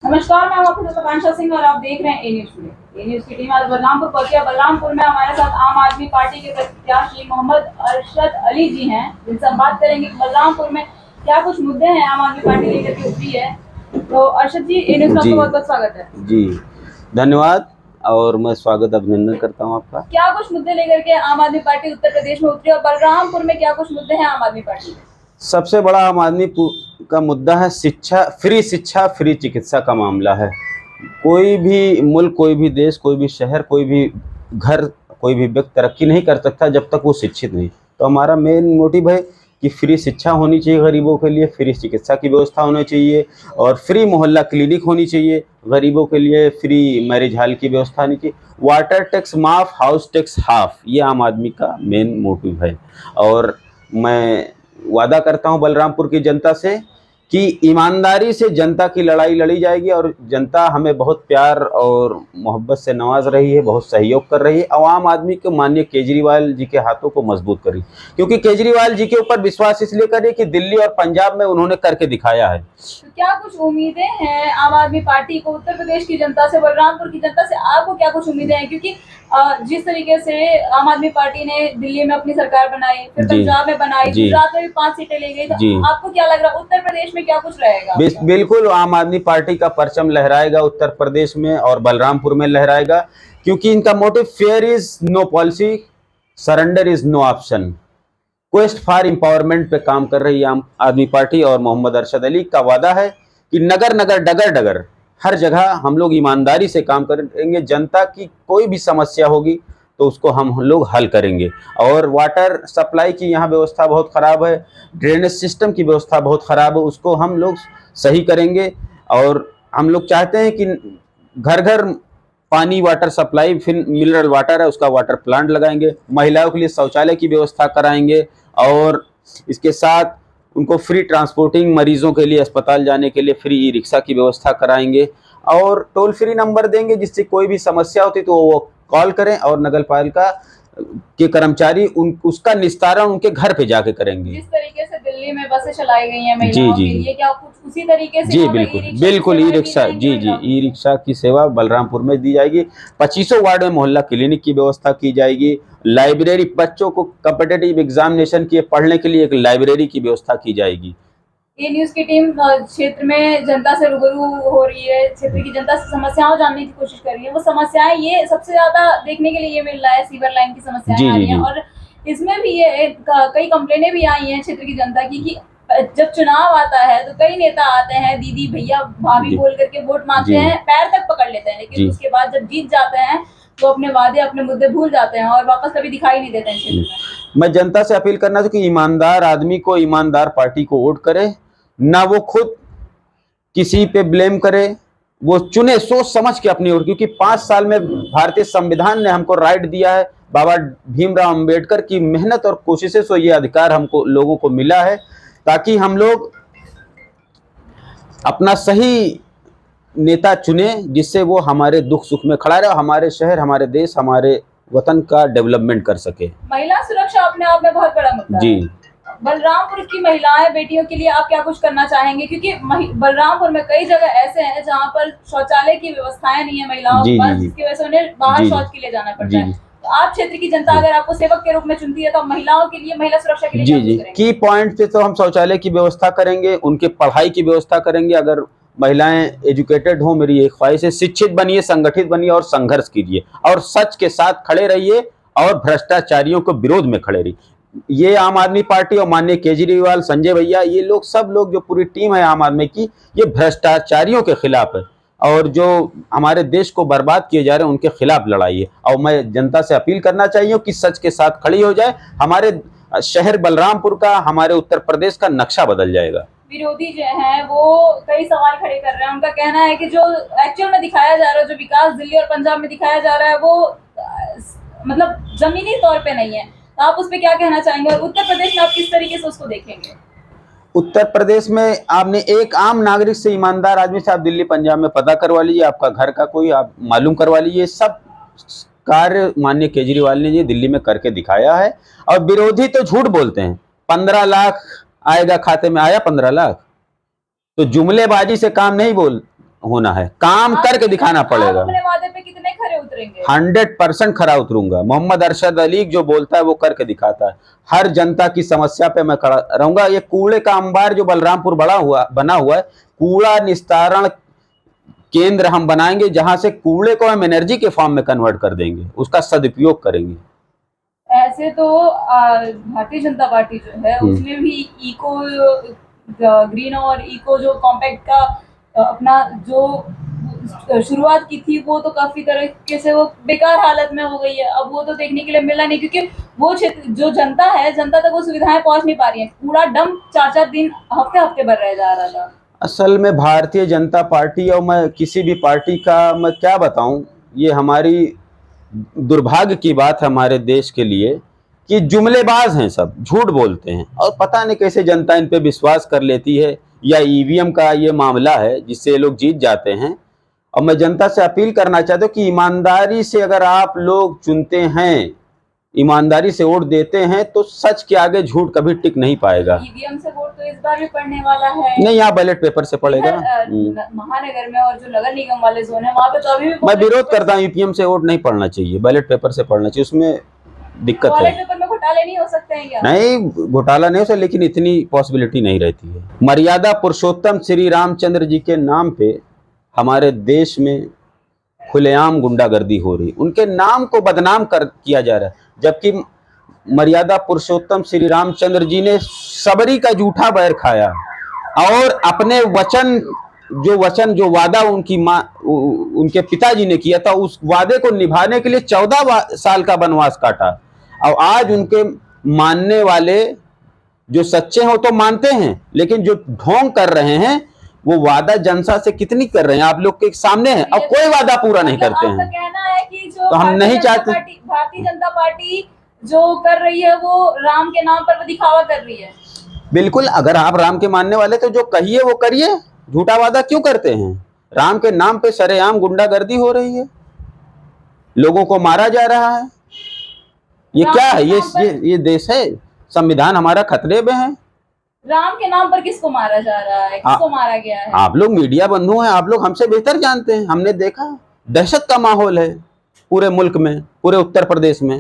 नमस्कार, मैं हूं आपके दोस्त आकांक्षा सिंह और आप देख रहे हैं ए न्यूज टुडे। ए न्यूज की टीम आज बलरामपुर पहुंची है। बलरामपुर में हमारे साथ आम आदमी पार्टी के प्रत्याशी मोहम्मद अरशद अली जी हैं, जिनसे हम बात करेंगे कि बलरामपुर में क्या कुछ मुद्दे हैं आम आदमी पार्टी लेकर के उभरी है। तो अरशद जी, ए न्यूज में आपका बहुत बहुत स्वागत है। जी धन्यवाद। और मैं स्वागत अभिनंदन करता हूं आपका। क्या कुछ मुद्दे लेकर के आम आदमी पार्टी उत्तर प्रदेश में उतरी और बलरामपुर में क्या कुछ मुद्दे हैं आम आदमी पार्टी के? सबसे बड़ा आम आदमी का मुद्दा है शिक्षा, फ्री चिकित्सा का मामला है। कोई भी मुल्क, कोई भी देश, कोई भी शहर, कोई भी घर, कोई भी व्यक्ति तरक्की नहीं कर सकता जब तक वो शिक्षित नहीं। तो हमारा मेन मोटिव है कि फ्री शिक्षा होनी चाहिए गरीबों के लिए, फ्री चिकित्सा की व्यवस्था होनी चाहिए और फ्री मोहल्ला क्लिनिक होनी चाहिए गरीबों के लिए, फ्री मैरिज हॉल की व्यवस्था होनी चाहिए, वाटर टैक्स माफ, हाउस टैक्स हाफ। ये आम आदमी का मेन मोटिव है। और मैं वादा करता हूं बलरामपुर की जनता से कि ईमानदारी से जनता की लड़ाई लड़ी जाएगी और जनता हमें बहुत प्यार और मोहब्बत से नवाज रही है, बहुत सहयोग कर रही है। आम आदमी को माननीय केजरीवाल जी के हाथों को मजबूत करी, क्योंकि केजरीवाल जी के ऊपर विश्वास इसलिए करें कि दिल्ली और पंजाब में उन्होंने करके दिखाया है। तो क्या कुछ उम्मीदें हैं आम आदमी पार्टी को उत्तर प्रदेश की जनता से, बलरामपुर की जनता से आपको क्या कुछ उम्मीदें हैं? क्योंकि जिस तरीके से आम आदमी पार्टी ने दिल्ली में अपनी सरकार बनाई, फिर पंजाब में बनाई, गुजरात में भी 5 सीटें ले गई, तो आपको क्या लग रहा है उत्तर प्रदेश में क्या कुछ रहेगा? बिल्कुल आम आदमी पार्टी का परचम लहराएगा उत्तर प्रदेश में और बलरामपुर में लहराएगा, क्योंकि इनका motive fair is no policy, surrender is no option. Quest for empowerment पे काम कर रही आम आदमी पार्टी और मोहम्मद अरशद अली का वादा है कि नगर नगर डगर डगर हर जगह हम लोग ईमानदारी से काम करेंगे। जनता की कोई भी समस्या होगी तो उसको हम लोग हल करेंगे। और वाटर सप्लाई की यहाँ व्यवस्था बहुत ख़राब है, ड्रेनेज सिस्टम की व्यवस्था बहुत ख़राब है, उसको हम लोग सही करेंगे। और हम लोग चाहते हैं कि घर घर पानी, वाटर सप्लाई, फिर मिनरल वाटर है उसका वाटर प्लांट लगाएंगे, महिलाओं के लिए शौचालय की व्यवस्था कराएंगे और इसके साथ उनको फ्री ट्रांसपोर्टिंग, मरीजों के लिए अस्पताल जाने के लिए फ्री ई रिक्शा की व्यवस्था कराएंगे और टोल फ्री नंबर देंगे, जिससे कोई भी समस्या होती तो वो कॉल करें और नगर पालिका के कर्मचारी उसका निस्तारण उनके घर पे जाके करेंगे। जिस तरीके से दिल्ली में बसें चलाई गई हैं महिलाओं के लिए, क्या कुछ उसी तरीके से? जी बिल्कुल ई रिक्शा, जी ई रिक्शा की सेवा बलरामपुर में दी जाएगी। 25 वार्ड में मोहल्ला क्लिनिक की व्यवस्था की जाएगी। लाइब्रेरी, बच्चों को कॉम्पिटिटिव एग्जामिनेशन के पढ़ने के लिए एक लाइब्रेरी की व्यवस्था की जाएगी। ये न्यूज की टीम क्षेत्र में जनता से रूबरू हो रही है, क्षेत्र की जनता से समस्याओं जानने की कोशिश कर रही है। वो समस्याएं, ये सबसे ज्यादा देखने के लिए ये मिल रहा है, सीवर लाइन की समस्याएं आ रही हैं और इसमें भी ये कई कंप्लेनें भी आई हैं क्षेत्र की जनता की कि जब चुनाव आता है तो कई नेता आते हैं, दीदी भैया भाभी बोल करके वोट मांगते हैं, पैर तक पकड़ लेते हैं, लेकिन उसके बाद जब जीत जाते हैं तो अपने वादे, अपने मुद्दे भूल जाते हैं और वापस कभी दिखाई नहीं देते हैं क्षेत्र में। मैं जनता से अपील करना चाहूँ कि ईमानदार आदमी को, ईमानदार पार्टी को वोट करे, ना वो खुद किसी पे ब्लेम करे, वो चुने सोच समझ के अपनी ओर, क्योंकि 5 साल में भारतीय संविधान ने हमको राइट दिया है। बाबा भीमराव अंबेडकर की मेहनत और कोशिशों से ये अधिकार हमको लोगों को मिला है, ताकि हम लोग अपना सही नेता चुने जिससे वो हमारे दुख सुख में खड़ा रहे, हमारे शहर, हमारे देश, हमारे वतन का डेवलपमेंट कर सके। महिला सुरक्षा अपने आप में बहुत बड़ा मुद्दा है। बलरामपुर की महिलाएं, बेटियों के लिए आप क्या कुछ करना चाहेंगे? क्योंकि बलरामपुर में कई जगह ऐसे हैं जहां पर शौचालय की व्यवस्थाएं नहीं है महिलाओं के पास, जिसकी वजह से उन्हें बाहर शौच के लिए जाना पड़ता है। तो आप क्षेत्र की जनता अगर आपको सेवक के रूप में चुनती है तो महिलाओं के लिए, महिला सुरक्षा के लिए की पॉइंट पे तो हम शौचालय की व्यवस्था करेंगे, उनके पढ़ाई की व्यवस्था करेंगे। अगर महिलाएं एजुकेटेड हो, मेरी एक ख्वाहिश है, शिक्षित बनिए, संगठित बनिए और संघर्ष कीजिए और सच के साथ खड़े रहिए और भ्रष्टाचारियों को विरोध में खड़े रहिए। ये आम आदमी पार्टी और माननीय केजरीवाल, संजय भैया, ये लोग, सब लोग, जो पूरी टीम है आम आदमी की, ये भ्रष्टाचारियों के खिलाफ है और जो हमारे देश को बर्बाद किए जा रहे हैं उनके खिलाफ लड़ाई है। और मैं जनता से अपील करना चाहिए कि सच के साथ खड़ी हो जाए, हमारे शहर बलरामपुर का, हमारे उत्तर प्रदेश का नक्शा बदल जाएगा। विरोधी जो है वो कई सवाल खड़े कर रहे हैं। उनका कहना है कि जो एक्चुअल में दिखाया जा रहा है, जो विकास दिल्ली और पंजाब में दिखाया जा रहा है, वो मतलब जमीनी तौर पे नहीं है। तो आप उस पर क्या कहना चाहेंगे और उत्तर प्रदेश में आप किस तरीके से उसको देखेंगे? उत्तर प्रदेश में आपने एक आम नागरिक से, ईमानदार आदमी से आप दिल्ली पंजाब में पता करवा लीजिए, आपका घर का कोई आप मालूम करवा लीजिए। सब कार्य माननीय केजरीवाल ने ये दिल्ली में करके दिखाया है। और विरोधी तो झूठ बोलते हैं, 15 लाख आएगा खाते में, आया 15 लाख? तो जुमलेबाजी से काम नहीं होना है, काम करके दिखाना पड़ेगा। आप अपने वादे पे कितने खरे उतरेंगे? 100% खरा उतरूंगा। मोहम्मद अरशद अली जो बोलता है वो करके दिखाता है। हर जनता की समस्या पे मैं खड़ा रहूंगा। ये कूड़े का अंबार जो बलरामपुर बना हुआ है, कूड़ा निस्तारण केंद्र हम बनाएंगे, जहां से कूड़े को हम एनर्जी के फॉर्म में कन्वर्ट कर देंगे, उसका सदुपयोग करेंगे। ऐसे तो भारतीय जनता पार्टी जो है उसने भी इको ग्रीन और इको जो कॉम्पैक्ट का अपना जो शुरुआत की थी वो तो काफी तरीके से वो बेकार हालत में हो गई है। अब वो तो देखने के लिए मिला नहीं, क्योंकि वो क्षेत्र जो जनता है, जनता तक वो सुविधाएं पहुंच नहीं पा रही है। कूड़ा डंप 4-4 दिन हफ्ते हफ्ते भर रह जा रहा था। असल में भारतीय जनता पार्टी और मैं किसी भी पार्टी का मैं क्या बताऊं, ये हमारी दुर्भाग्य की बात है हमारे देश के लिए कि जुमलेबाज हैं, सब झूठ बोलते हैं और पता नहीं कैसे जनता इन पे विश्वास कर लेती है, या ईवीएम का ये मामला है जिससे ये लोग जीत जाते हैं। और मैं जनता से अपील करना चाहता हूँ कि ईमानदारी से अगर आप लोग चुनते हैं, ईमानदारी से वोट देते हैं, तो सच के आगे झूठ कभी टिक नहीं पाएगा। ईवीएम से वोट तो इस बार भी पड़ने वाला है। नहीं, यहाँ बैलेट पेपर से पड़ेगा। महानगर में और जो नगर निगम वाले जोन है वहाँ पे तो अभी भी मैं विरोध करता हूँ, ईवीएम से वोट नहीं पड़ना चाहिए, बैलेट पेपर से पड़ना चाहिए, उसमें दिक्कत है। बैलेट पेपर में घोटाले नहीं हो सकते हैं क्या? नहीं, घोटाला नहीं हो सकता, लेकिन इतनी पॉसिबिलिटी नहीं रहती है। मर्यादा पुरुषोत्तम श्री रामचंद्र जी के नाम पे हमारे देश में खुलेआम गुंडागर्दी हो रही, उनके नाम को बदनाम किया जा रहा है, जबकि मर्यादा पुरुषोत्तम श्री रामचंद्र जी ने सबरी का जूठा बैर खाया और अपने वचन जो वादा उनकी माँ उनके पिताजी ने किया था, उस वादे को निभाने के लिए 14 साल का वनवास काटा। और आज उनके मानने वाले जो सच्चे हैं वो तो मानते हैं, लेकिन जो ढोंग कर रहे हैं वो वादा जनता से कितनी कर रहे हैं आप लोग के सामने है, और कोई वादा पूरा नहीं करते हैं। आपका कहना है कि जो तो हम नहीं चाहते, भारतीय जनता पार्टी जो कर रही है वो राम के नाम पर वो दिखावा कर रही है। बिल्कुल, अगर आप राम के मानने वाले तो जो कहिए वो करिए, झूठा वादा क्यों करते हैं? राम के नाम पे सरेआम गुंडागर्दी हो रही है, लोगों को मारा जा रहा है। ये क्या है? ये देश है? संविधान हमारा खतरे में है। राम के नाम पर किसको मारा जा रहा है, किसको मारा गया है? आप लोग मीडिया बंधु हैं, आप लोग हमसे बेहतर जानते हैं। हमने देखा दहशत का माहौल है पूरे मुल्क में, पूरे उत्तर प्रदेश में।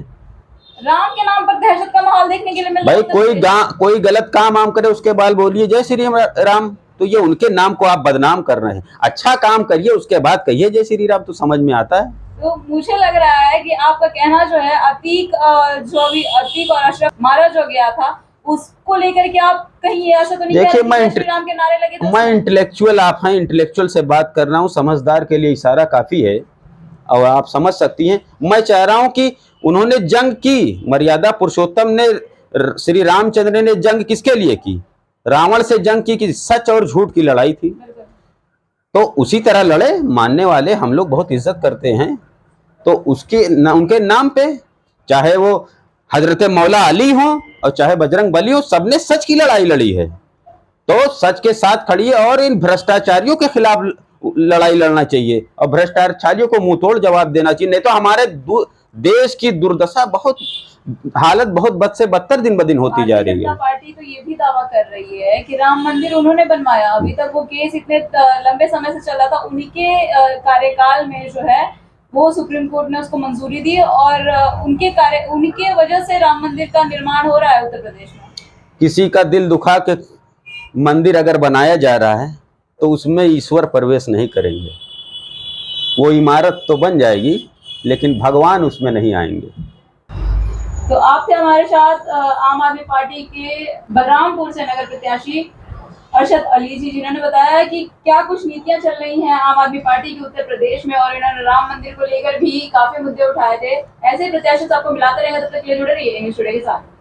राम के नाम पर दहशत का माहौल देखने के लिए मिल भाई कोई गलत काम आम करे उसके बाद बोलिए जय श्री राम, तो ये उनके नाम को आप बदनाम कर रहे हैं। अच्छा काम करिए उसके बाद कहिए जय श्री राम, तो समझ में आता है। तो मुझे लग रहा है कि आपका कहना जो है अतीक और अशरफ मारा जो गया था उसको लेकर के आप कहीं ऐसा तो नहीं? देखिए, राम के नारे लगे तो मैं इंटेलेक्चुअल, आप हैं इंटेलेक्चुअल से बात कर रहा हूँ, समझदार के लिए इशारा काफी है और आप समझ सकती हैं। मैं चाह रहा हूँ कि उन्होंने जंग की, मर्यादा पुरुषोत्तम ने, श्री रामचंद्र ने जंग किसके लिए की? रावण से जंग की कि सच और झूठ की लड़ाई थी। तो उसी तरह लड़े, मानने वाले हम लोग बहुत इज्जत करते हैं, तो उनके नाम पे चाहे वो हजरत मौला अली हो और चाहे बजरंग बली हो, सबने सच की लड़ाई लड़ी है। तो सच के साथ खड़िए और इन भ्रष्टाचारियों के खिलाफ लड़ाई लड़ना चाहिए और भ्रष्टाचारियों को मुंह तोड़ जवाब देना चाहिए। नहीं तो हमारे देश की दुर्दशा हालत बहुत बद से बदतर दिन ब दिन होती जा रही है। पार्टी तो ये भी दावा कर रही है कि राम मंदिर उन्होंने बनवाया, अभी तक वो केस इतने लंबे समय से चला था, उन्हीं के कार्यकाल में जो है वो सुप्रीम कोर्ट ने उसको मंजूरी दी और उनके वजह से राम मंदिर का निर्माण हो रहा है उत्तर प्रदेश में। किसी का दिल दुखा के मंदिर अगर बनाया जा रहा है तो उसमें ईश्वर प्रवेश नहीं करेंगे। वो इमारत तो बन जाएगी लेकिन भगवान उसमें नहीं आएंगे। तो आप थे हमारे साथ आम आदमी पार्टी के बलरामपुर से नगर प्रत्याशी अरशद अली जी, जिन्होंने बताया कि क्या कुछ नीतियां चल रही हैं आम आदमी पार्टी की उत्तर प्रदेश में, और इन्होंने राम मंदिर को लेकर भी काफी मुद्दे उठाए थे। ऐसे प्रत्याशी आपको मिलाते रहेंगे, तब तक के लिए जुड़े रहिए न्यूज़ टुडे के साथ।